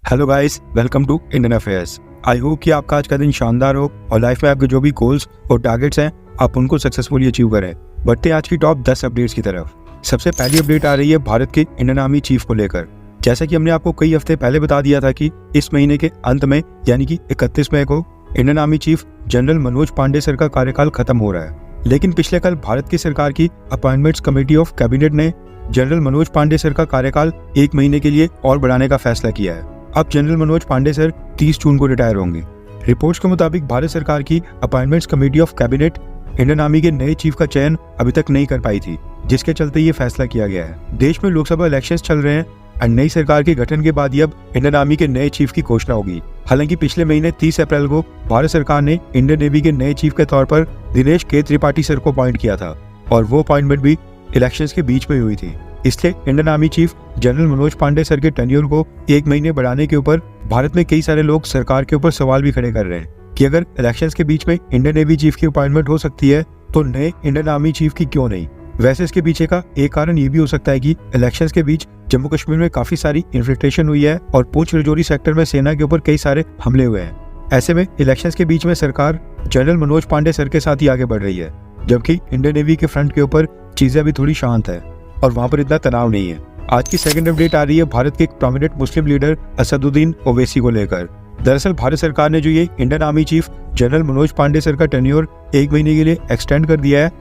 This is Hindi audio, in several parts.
Hello guys, welcome to Indian affairs. I hope कि आपका आज का दिन शानदार हो और लाइफ में आपके जो भी गोल्स और टारगेट्स हैं आप उनको सक्सेसफुली अचीव करें। बढ़ते हैं आज की टॉप 10 अपडेट्स की तरफ। सबसे पहली अपडेट आ रही है भारत के इंडियन आर्मी चीफ को लेकर। जैसा कि हमने आपको कई हफ्ते पहले बता दिया था कि इस महीने के अंत में यानी कि 31 मई को Indian army chief general Manoj Pandey sir का कार्यकाल खत्म हो रहा है। लेकिन पिछले कल भारत की सरकार की अपॉइंटमेंट्स कमेटी ऑफ कैबिनेट ने जनरल मनोज पांडे सर का कार्यकाल 1 महीने के लिए और बढ़ाने का फैसला किया है। अब जनरल मनोज पांडे सर 30 जून को रिटायर होंगे। रिपोर्ट्स के मुताबिक भारत सरकार की appointments committee of cabinet Indian army के नए चीफ का चयन अभी तक नहीं कर पाई थी, जिसके चलते ये फैसला किया गया है। देश में लोकसभा इलेक्शंस चल रहे हैं और नई सरकार के गठन के बाद ही अब इंडियन आर्मी के नए चीफ की घोषणा होगी। हालांकि पिछले महीने 30 अप्रैल को भारत सरकार ने इंडियन नेवी के नए चीफ के तौर पर दिनेश के त्रिपाठी सर को अपॉइंट किया था और वो अपॉइंटमेंट भी इलेक्शंस के बीच में हुई थी। इसलिए Indian army chief general Manoj Pandey sir के टेन्योर को 1 महीने बढ़ाने के ऊपर भारत में कई सारे लोग सरकार के ऊपर सवाल भी खड़े कर रहे हैं कि अगर इलेक्शंस के बीच में इंडियन नेवी चीफ की अपॉइंटमेंट हो सकती है तो नए इंडियन आर्मी चीफ की क्यों नहीं। वैसे इसके पीछे का एक कारण ये भी हो सकता है कि इलेक्शंस के बीच जम्मू कश्मीर में काफी सारी इन्फिल्ट्रेशन हुई है और पूंछ राजौरी सेक्टर में सेना के ऊपर कई सारे हमले हुए हैं। ऐसे में इलेक्शंस के बीच में सरकार जनरल मनोज पांडे सर के साथ ही आगे बढ़ रही है, जबकि इंडियन नेवी के फ्रंट के ऊपर चीजें अभी थोड़ी शांत है और वहां पर इतना तनाव नहीं है। आज की सेकंड अपडेट आ रही है भारत के एक प्रोमिनेंट मुस्लिम लीडर असदुद्दीन ओवैसी को लेकर। दरअसल भारत सरकार ने जो ये Indian army chief general Manoj Pandey sir का टेन्योर 1 महीने के लिए एक्सटेंड कर दिया है,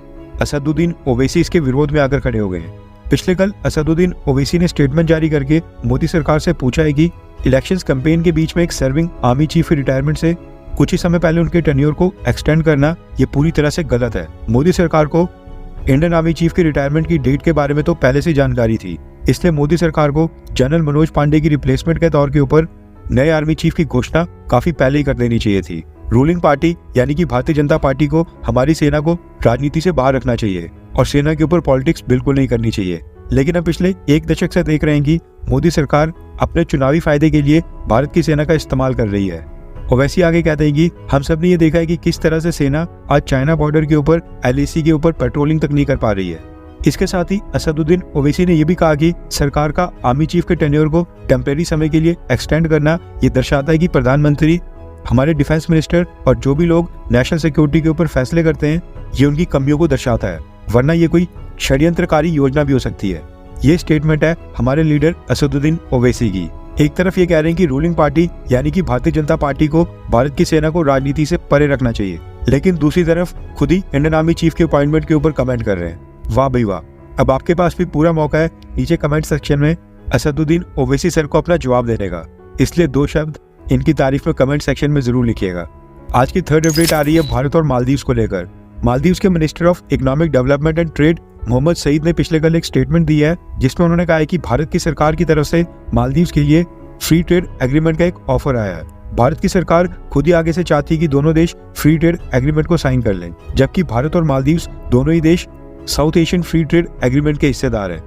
असदुद्दीन ओवैसी इसके विरोध में आकर खड़े हो गए हैं। पिछले कल असदुद्दीन ओवैसी ने स्टेटमेंट जारी करके मोदी सरकार से पूछा है कि इलेक्शंस कैंपेन के बीच में एक सर्विंग आर्मी चीफ की रिटायरमेंट से कुछ ही समय पहले उनके टेन्योर को एक्सटेंड करना ये पूरी तरह से गलत है। मोदी सरकार को इंडियन आर्मी चीफ की रिटायरमेंट की डेट के बारे में तो पहले से जानकारी थी, इसलिए मोदी सरकार को जनरल मनोज पांडे की रिप्लेसमेंट के तौर के ऊपर नए आर्मी चीफ की घोषणा काफी पहले ही कर देनी चाहिए थी। रूलिंग पार्टी यानी कि भारतीय जनता पार्टी को हमारी सेना को राजनीति से बाहर रखना चाहिए और सेना के ऊपर पॉलिटिक्स बिल्कुल नहीं करनी चाहिए। लेकिन अब पिछले 1 दशक से देख रहे हैं कि मोदी सरकार अपने चुनावी फायदे के लिए भारत की सेना का इस्तेमाल कर रही है। ओवैसी आगे कहते हैं कि हम सब ने ये देखा है कि किस तरह से सेना आज चाइना बॉर्डर के ऊपर LAC के ऊपर पेट्रोलिंग तक नहीं कर पा रही है। इसके साथ ही असदुद्दीन ओवैसी ने यह भी कहा कि सरकार का आर्मी चीफ के टेन्योर को टेम्परेरी समय के लिए एक्सटेंड करना ये दर्शाता है कि प्रधानमंत्री, हमारे डिफेंस मिनिस्टर और जो भी लोग नेशनल सिक्योरिटी के ऊपर फैसले करते हैं ये उनकी कमियों को दर्शाता है, वरना ये कोई षड्यंत्रकारी योजना भी हो सकती है। ये स्टेटमेंट है हमारे लीडर असदुद्दीन ओवैसी की। एक तरफ ये कह रहे हैं कि रूलिंग पार्टी यानी कि भारतीय जनता पार्टी को भारत की सेना को राजनीति से परे रखना चाहिए, लेकिन दूसरी तरफ खुद ही इंडियन आर्मी चीफ के अपॉइंटमेंट के ऊपर कमेंट कर रहे हैं। वाह भाई वाह। अब आपके पास भी पूरा मौका है नीचे कमेंट सेक्शन में असदुद्दीन ओवैसी सर को अपना जवाब देने का, इसलिए 2 शब्द इनकी तारीफ में कमेंट सेक्शन में जरूर लिखिएगा। आज की थर्ड अपडेट आ रही है भारत और मालदीव्स को लेकर। मालदीव्स के minister of economic development and trade Mohammed Saeed ने पिछले कल एक स्टेटमेंट दी है, जिसमें उन्होंने कहा है कि भारत की सरकार की तरफ से मालदीव्स के लिए फ्री ट्रेड एग्रीमेंट का एक ऑफर आया है। भारत की सरकार खुद ही आगे से चाहती है कि दोनों देश फ्री ट्रेड एग्रीमेंट को साइन कर लें, जबकि भारत और मालदीव्स दोनों ही देश south Asian free trade agreement के हिस्सेदार हैं।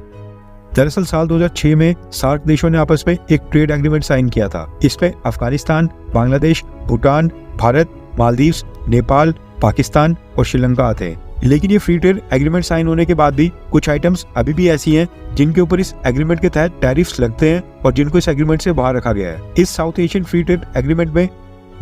दरअसल साल 2006 में सार्क देशों ने आपस में एक ट्रेड एग्रीमेंट साइन किया था। इसमें अफगानिस्तान, बांग्लादेश, भूटान, भारत, मालदीव्स, नेपाल, पाकिस्तान और श्रीलंका आते हैं। लेकिन ये फ्री ट्रेड एग्रीमेंट साइन होने के बाद भी कुछ आइटम्स अभी भी ऐसी हैं जिनके ऊपर इस एग्रीमेंट के तहत टैरिफ्स लगते हैं और जिनको इस एग्रीमेंट से बाहर रखा गया है। इस south Asian free trade agreement में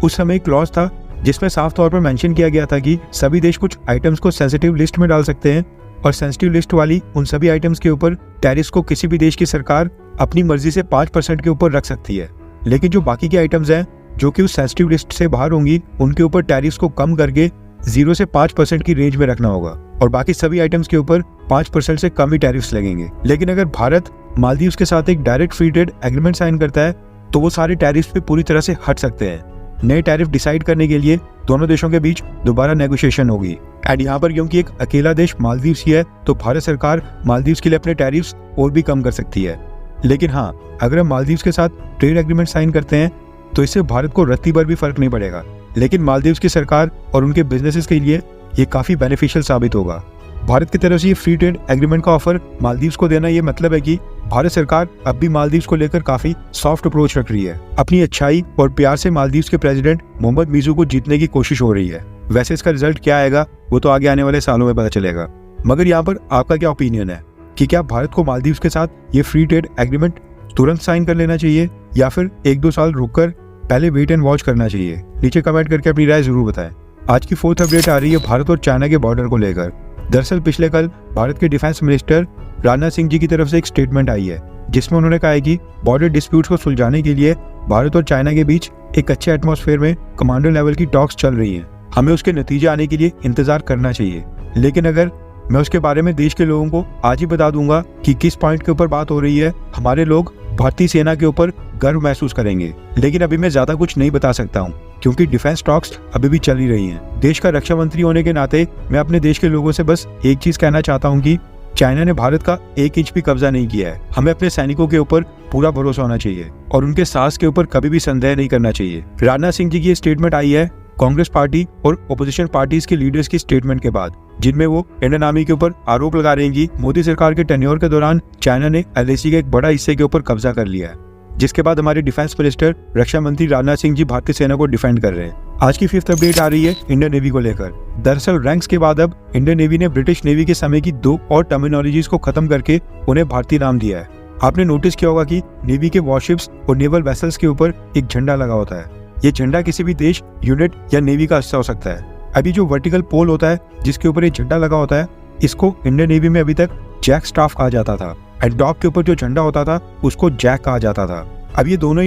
उस समय एक क्लॉज था जिसमें साफ तौर पर मेंशन किया गया था कि सभी देश कुछ आइटम्स को सेंसिटिव लिस्ट में डाल सकते हैं और सेंसिटिव लिस्ट वाली उन सभी आइटम्स के ऊपर टैरिफ्स को किसी भी देश की सरकार अपनी मर्जी से 5% के ऊपर रख सकती है। लेकिन जो बाकी के आइटम्स हैं जो कि उस सेंसिटिव लिस्ट से बाहर होंगी, उनके ऊपर टैरिफ्स को कम करके 0 से 5% की रेंज में रखना होगा और बाकी सभी आइटम्स के ऊपर 5% से कम ही टैरिफ्स लगेंगे। लेकिन अगर भारत मालदीव्स के साथ एक direct free trade agreement sign करता है तो वो सारे टैरिफ्स पे पूरी तरह से हट सकते हैं। नए टैरिफ डिसाइड करने के लिए दोनों देशों के बीच दोबारा नेगोशिएशन होगी। एंड यहाँ पर क्योंकि एक अकेला देश मालदीव्स ही है तो भारत सरकार मालदीव्स के लिए अपने टैरिफ्स और भी कम कर सकती है। लेकिन हाँ, अगर हम मालदीव्स के साथ ट्रेड एग्रीमेंट साइन करते हैं तो इससे भारत को रत्ती भर भी फर्क नहीं पड़ेगा, लेकिन मालदीव्स की सरकार और उनके बिजनेसेस के लिए ये काफी बेनिफिशियल साबित होगा। भारत की तरफ से ये फ्री ट्रेड एग्रीमेंट का ऑफर मालदीव्स को देना ये मतलब है कि भारत सरकार अब भी मालदीव्स को लेकर काफी सॉफ्ट अप्रोच रख रही है। अपनी अच्छाई और प्यार से मालदीव्स के प्रेसिडेंट मोहम्मद मीजू को जीतने की कोशिश हो रही है। वैसे इसका रिजल्ट क्या आएगा वो तो आगे आने वाले सालों में पता चलेगा, मगर यहाँ पर आपका क्या ओपिनियन है कि क्या भारत को मालदीव्स के साथ ये फ्री ट्रेड एग्रीमेंट तुरंत साइन कर लेना चाहिए या फिर 1-2 साल रुककर पहले वेट एंड वॉच करना चाहिए? नीचे कमेंट करके अपनी राय जरूर बताएं। आज की 4th अपडेट आ रही है भारत और चाइना के बॉर्डर को लेकर। दरअसल पिछले कल भारत के डिफेंस मिनिस्टर राजनाथ सिंह जी की तरफ से एक स्टेटमेंट आई है जिसमें उन्होंने कहा है कि बॉर्डर डिस्प्यूट्स को सुलझाने के लिए भारत और चाइना के बीच एक अच्छे एटमॉस्फेयर में कमांडर लेवल की टॉक्स चल रही हैं। हमें उसके नतीजे आने के लिए इंतजार करना चाहिए। लेकिन अगर मैं उसके बारे में देश के लोगों को आज ही बता दूंगा कि किस पॉइंट के ऊपर बात हो रही है, हमारे लोग भारतीय सेना के ऊपर गर्व महसूस करेंगे। लेकिन अभी मैं ज्यादा कुछ नहीं बता सकता हूँ क्योंकि डिफेंस टॉक्स अभी भी चल ही रही हैं। देश का रक्षा मंत्री होने के नाते मैं अपने देश के लोगों से बस एक चीज कहना चाहता हूँ कि चाइना ने भारत का 1 इंच भी कब्जा नहीं किया है। हमें अपने सैनिकों के ऊपर पूरा भरोसा होना चाहिए और उनके साहस के ऊपर कभी भी संदेह नहीं करना चाहिए। राजनाथ सिंह जी की ये स्टेटमेंट आई है कांग्रेस पार्टी और ओपोजिशन पार्टीज के लीडर्स की स्टेटमेंट के बाद, जिनमें वो इंडियन आर्मी के ऊपर आरोप लगा रहे हैं कि मोदी सरकार के टेन्योर के दौरान चाइना ने LAC के एक बड़ा हिस्से के ऊपर कब्जा कर लिया है। जिसके बाद हमारे डिफेंस मिनिस्टर रक्षा मंत्री राजनाथ सिंह जी भारतीय सेना को डिफेंड कर रहे हैं। आज की 5th अपडेट आ रही है इंडियन नेवी को लेकर। दरअसल रैंक्स के बाद अब इंडियन नेवी ने ब्रिटिश नेवी के समय की 2 और टर्मिनोलॉजीज को खत्म करके उन्हें भारतीय नाम दिया है। आपने नोटिस किया होगा कि नेवी के वॉरशिप्स और नेवल वेसल्स के ऊपर एक झंडा लगा होता है। ये झंडा किसी भी देश, यूनिट या नेवी का हिस्सा हो सकता है। अभी जो वर्टिकल पोल होता है जिसके ऊपर ये झंडा लगा होता है, इसको इंडियन नेवी में अभी तक जैक स्टाफ कहा जाता था। एंड टॉप के ऊपर जो झंडा होता था उसको जैक कहा जाता था। अब ये दोनों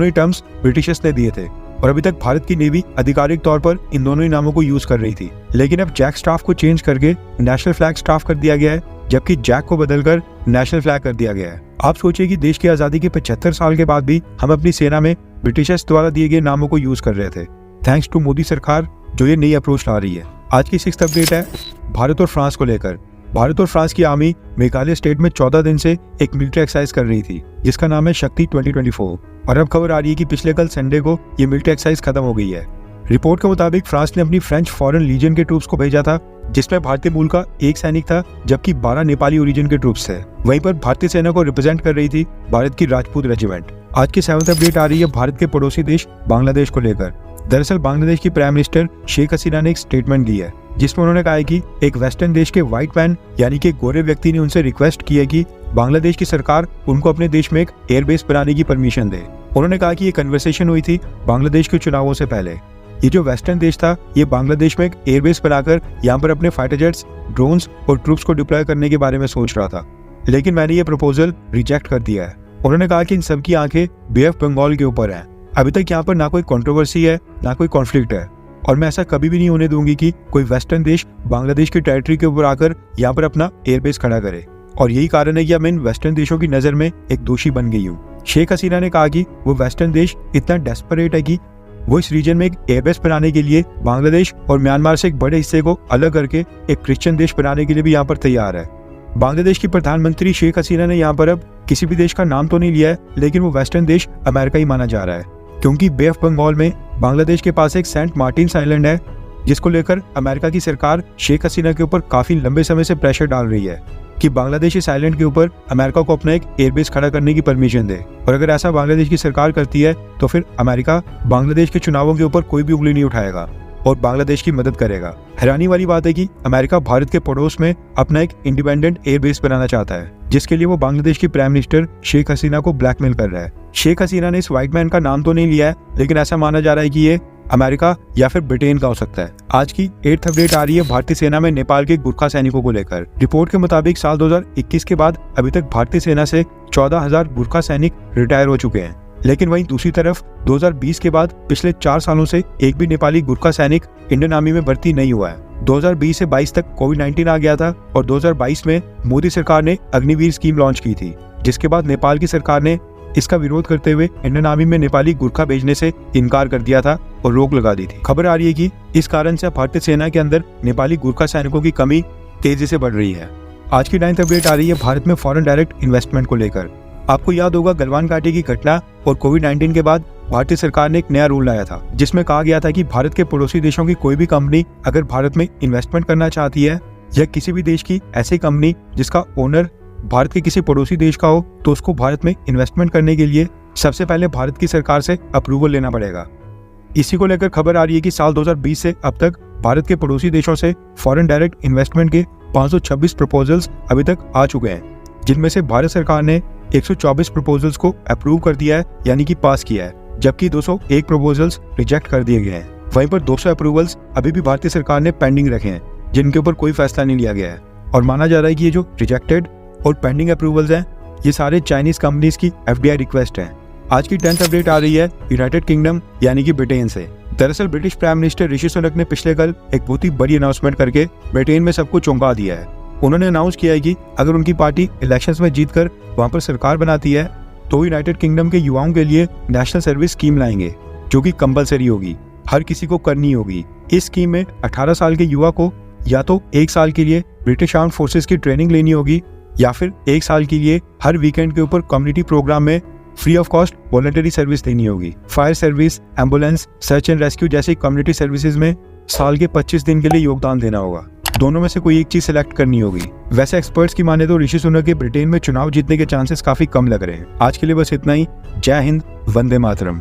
ही टर्म्स ब्रिटिशर्स ने दिए थे और अभी तक भारत की नेवी आधिकारिक तौर पर इन दोनों ही नामों को यूज कर रही थी। लेकिन अब जैक स्टाफ को चेंज करके नेशनल फ्लैग स्टाफ कर दिया गया है, जबकि जैक को बदलकर नेशनल फ्लैग कर दिया गया है। आप सोचिए कि देश की आजादी के 75 साल के बाद भी हम अपनी सेना में ब्रिटिशर्स द्वारा दिए गए नामों को यूज कर रहे थे। थैंक्स टू मोदी सरकार जो ये नई अप्रोच ला रही है। आज की 6th अपडेट है भारत और फ्रांस को लेकर। भारत और फ्रांस की आर्मी मेघालय स्टेट में 14 दिन से एक मिलिट्री एक्सरसाइज कर रही थी जिसका नाम है शक्ति 2024। और अब खबर आ रही है कि पिछले कल संडे को ये मिलिट्री एक्सरसाइज खत्म हो गई है। रिपोर्ट के मुताबिक फ्रांस ने अपनी फ्रेंच फॉरेन लीजन के ट्रूप्स को भेजा था जिसमें भारतीय मूल का 1 सैनिक था जबकि 12 नेपाली ओरिजिन के ट्रूप्स थे। वहीं पर भारतीय सेना को रिप्रेजेंट कर रही थी भारत की राजपूत रेजिमेंट। आज की 7th अपडेट आ रही है भारत के पड़ोसी देश बांग्लादेश को लेकर। दरअसल बांग्लादेश की प्राइम मिनिस्टर शेख हसीना ने एक स्टेटमेंट दी है जिसमें उन्होंने कहा है कि एक वेस्टर्न देश के व्हाइट मैन यानी कि गोरे व्यक्ति ने उनसे रिक्वेस्ट की है कि बांग्लादेश की सरकार उनको अपने देश में एक एयरबेस बनाने की परमिशन दे। उन्होंने कहा कि ये कन्वर्सेशन हुई थी बांग्लादेश के चुनावों से पहले। ये जो वेस्टर्न देश था ये बांग्लादेश में एक एयरबेस बनाकर यहाँ पर अपने फाइटर जेट्स, ड्रोन्स और ट्रूप्स को डिप्लॉय करने के बारे में सोच रहा था, लेकिन मैंने ये प्रपोजल रिजेक्ट कर दिया है। उन्होंने कहा कि इन सबकी आंखें बे ऑफ बंगाल के ऊपर हैं। अभी तक यहाँ पर ना कोई कंट्रोवर्सी है ना कोई कॉन्फ्लिक्ट है और मैं ऐसा कभी भी नहीं होने दूंगी कि कोई वेस्टर्न देश बांग्लादेश की टेरिटरी के ऊपर आकर यहाँ पर अपना एयरबेस खड़ा करे। और यही कारण है कि मैं इन वेस्टर्न देशों की नजर में एक दोषी बन गई हूँ। शेख हसीना ने कहा कि वो वेस्टर्न देश इतना डेस्परेट है कि वो इस रीजन में एक एयरबेस बनाने के लिए बांग्लादेश और म्यांमार से एक बड़े हिस्से को अलग करके एक क्रिश्चियन देश बनाने के लिए भी यहाँ पर तैयार है। बांग्लादेश की प्रधानमंत्री शेख हसीना ने यहाँ पर अब किसी भी देश का नाम तो नहीं लिया है, लेकिन वो वेस्टर्न देश अमेरिका ही माना जा रहा है क्योंकि बे ऑफ बंगाल में बांग्लादेश के पास एक सेंट मार्टिन्स आइलैंड है जिसको लेकर अमेरिका की सरकार शेख हसीना के ऊपर काफी लंबे समय से प्रेशर डाल रही है कि बांग्लादेश इस आइलैंड के ऊपर अमेरिका को अपना एक एयरबेस खड़ा करने की परमिशन दे। और अगर ऐसा बांग्लादेश की सरकार करती है तो फिर अमेरिका बांग्लादेश के चुनावों के ऊपर कोई भी उंगली नहीं उठाएगा और बांग्लादेश की मदद करेगा। हैरानी वाली बात है कि अमेरिका भारत के पड़ोस में अपना एक इंडिपेंडेंट एयरबेस बनाना चाहता है जिसके लिए वो बांग्लादेश की प्राइम मिनिस्टर शेख हसीना को ब्लैकमेल कर रहा है। शेख हसीना ने इस व्हाइट मैन का नाम तो नहीं लिया है, लेकिन ऐसा माना जा रहा है कि ये अमेरिका या फिर ब्रिटेन का हो सकता है। आज की 8th अपडेट आ रही है भारतीय सेना में नेपाल के गुरखा सैनिकों को लेकर। रिपोर्ट के मुताबिक साल 2021 के बाद अभी तक भारतीय सेना से 14,000 गुरखा सैनिक रिटायर हो चुके हैं। लेकिन वहीं दूसरी तरफ 2020 के बाद पिछले 4 सालों से एक भी नेपाली गुरखा सैनिक इंडियन आर्मी में भर्ती नहीं हुआ है। 2020 से 22 तक कोविड-19 आ गया था और 2022 में मोदी सरकार ने अग्निवीर स्कीम लॉन्च की थी, जिसके बाद नेपाल की सरकार ने इसका विरोध करते हुए इंडियन आर्मी में नेपाली गुरखा भेजने से इनकार कर दिया था और रोक लगा दी थी। खबर आ रही है कि इस कारण से भारतीय सेना के अंदर नेपाली गुरखा सैनिकों की कमी तेजी से बढ़ रही है। आज की 9th अपडेट आ रही है भारत में फॉरेन डायरेक्ट इन्वेस्टमेंट को लेकर। आपको याद होगा गलवान घाटी की घटना और कोविड-19 के बाद भारतीय सरकार ने एक नया रूल लाया था जिसमें कहा गया था कि भारत के पड़ोसी देशों की कोई भी कंपनी अगर भारत में इन्वेस्टमेंट करना चाहती है या किसी भी देश की ऐसी कंपनी जिसका ओनर भारत के किसी पड़ोसी देश का हो तो उसको भारत में इन्वेस्टमेंट करने के लिए सबसे पहले भारत की सरकार से अप्रूवल लेना पड़ेगा। इसी को लेकर खबर आ रही है कि साल 2020 से अब तक भारत के पड़ोसी देशों से फॉरेन डायरेक्ट इन्वेस्टमेंट के 526 प्रपोजल्स अभी तक आ चुके हैं, जिनमें से भारत सरकार ने 124 प्रपोजल्स को अप्रूव कर दिया है, यानी कि पास किया है, जबकि 201 प्रपोजल्स रिजेक्ट कर दिए गए हैं। वहीं पर 200 अप्रूवल्स अभी भी भारतीय सरकार ने पेंडिंग रखे हैं, जिनके ऊपर कोई फैसला नहीं लिया गया है। और माना जा रहा है कि ये जो रिजेक्टेड और पेंडिंग अप्रूवल्स हैं, ये सारे चाइनीज कंपनीज की FDI रिक्वेस्ट हैं। आज की 10th अपडेट आ रही है यूनाइटेड किंगडम यानी कि ब्रिटेन से। दरअसल British prime minister Rishi Sunak ने पिछले कल एक बहुत ही बड़ी अनाउंसमेंट करके ब्रिटेन में सबको चौंका दिया है। उन्होंने अनाउंस किया है कि अगर उनकी पार्टी इलेक्शंस में जीतकर वहां पर सरकार बनाती है तो यूनाइटेड किंगडम के युवाओं के लिए नेशनल सर्विस स्कीम लाएंगे, जो कि कंपलसरी होगी, हर किसी को करनी होगी। इस स्कीम में 18 साल के युवा को या तो 1 साल के लिए ब्रिटिश आर्म्ड फोर्सेस की ट्रेनिंग लेनी होगी, या फिर 1 साल के लिए हर वीकेंड के ऊपर कम्युनिटी प्रोग्राम में free of cost voluntary service देनी होगी। Fire service, ambulance, search and rescue जैसी कम्युनिटी सर्विसेज में साल के 25 दिन के लिए योगदान देना होगा। दोनों में से कोई एक चीज सिलेक्ट करनी होगी। वैसे एक्सपर्ट्स की माने तो ऋषि सुनक के ब्रिटेन में चुनाव जीतने के चांसेस काफी कम लग रहे हैं। आज के लिए बस इतना ही। जय हिंद, वंदे मातरम।